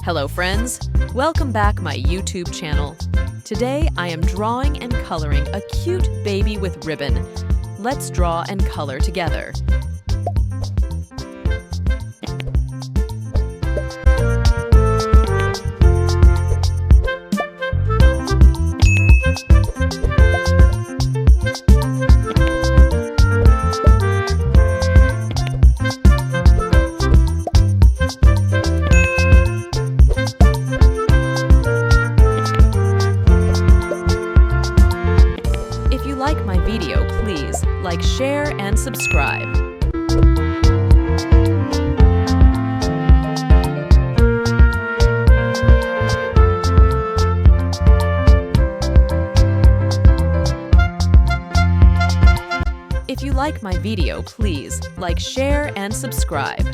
Hello friends, welcome back my YouTube channel. Today I am drawing and coloring a cute baby with ribbon. Let's draw and color together. If you like my video, please like, share, and subscribe. If you like my video, please like, share, and subscribe.